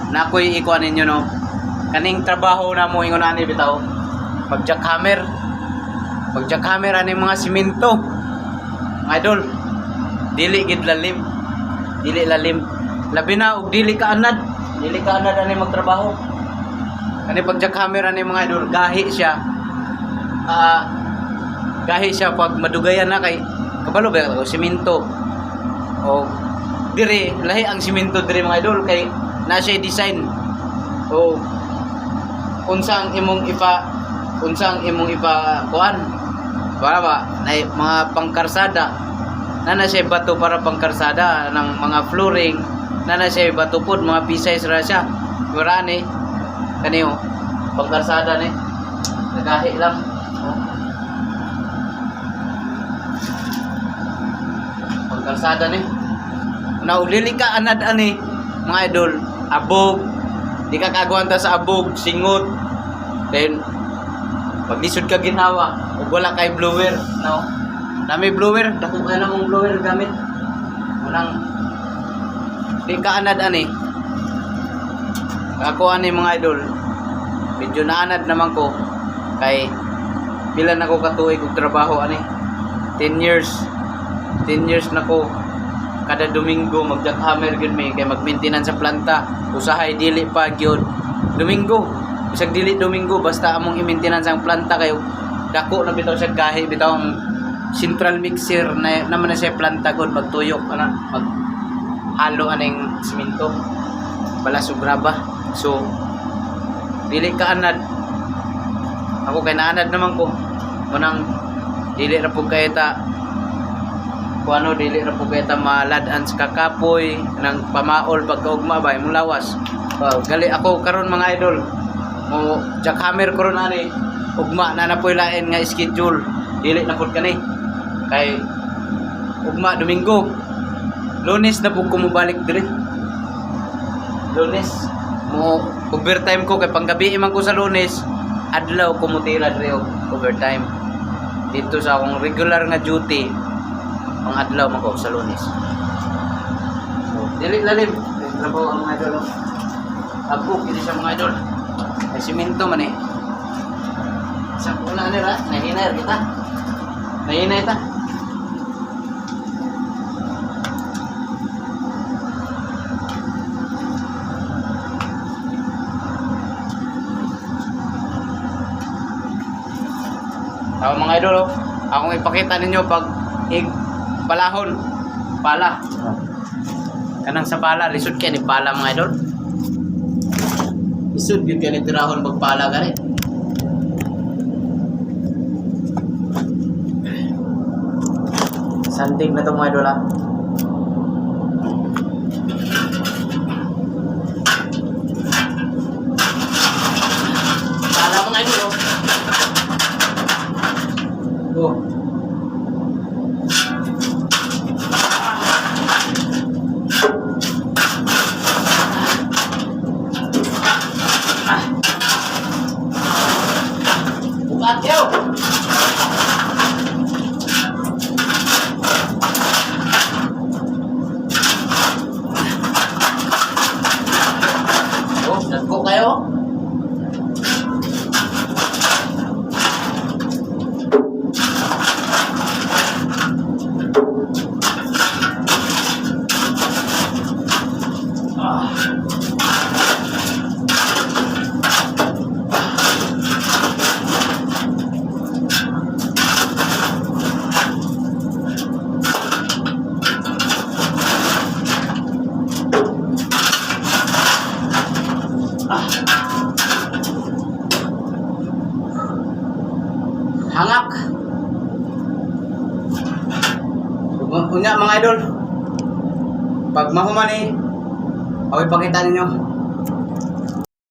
nakoy ikuan ninyo no. Kaning trabaho na mo ingon ani bitaw. Pag jackhammer ani mga simento. Mga idol, dili gid lalim. Dili lalim. Labi na og dili ka anad ani magtrabaho. Kani pag jackhammer ani mga idol, gahi siya pag madugayan na kay kabalo ba ko simento. O dire lahi ang simento dire mga idol kay na siya design. O unsang imong ipa kuan para ba na mga pangkarsada na siya bato para pangkarsada ng mga flooring na siya bato pod mga pisay ra siya gurani kaniyo pangkarsada ni nagahi lang pangkarsada ni naulili ka anad ani mga idol abog di ka kagwanta sa abog singot then paglisod ka ginawa ug wala kay blower no nami blower dako kay namong blower gamit unang di ka anad ani ako ani mga idol medyo naanad naman ko kay pila na ko katuig og trabaho ani 10 years na ko kada Domingo mag-jackhammer gyud mi kay mag-maintenance sa planta usahay dili pa gyud Domingo bisag dili Domingo basta among i-maintenance ang planta kayo dako na bitaw siya gahi bitaw ang central mixer na naman na siya planta gud magtuyok ana mag halo aning simento bala sugraba so dili ka anad ako kay naanad naman ko manang dili ra pug kayta kuano dili ra pug kayta malad-an sa kakapoy nang pamaol pagkaugma ba imong lawas gali ako karon mga idol mo jackhammer karon ani ugma na napoy lain nga schedule dili na pud kani kay ugma Domingo Lunes na pud ko mobalik dire Lunes mo overtime ko kay panggabi man ko sa Lunes adlaw ko mutira dire og overtime dito sa akong regular nga duty pang adlaw man ko sa Lunes so dili lalim trabaho ang mga idol abog dili sa mga idol ay simento man eh sa una nila nahinay kita nahinay ta mga idol akong ipakita ninyo pag palahon pala kanang sa pala lisod kaya ni pala mga idol isod yun kaya ni tirahon pagpala ka rin sandig na ito mga idol ha pala mga idol oh bukat yo oh nagko kayo hangak unya mga idol pag mahuman ako ipakita ninyo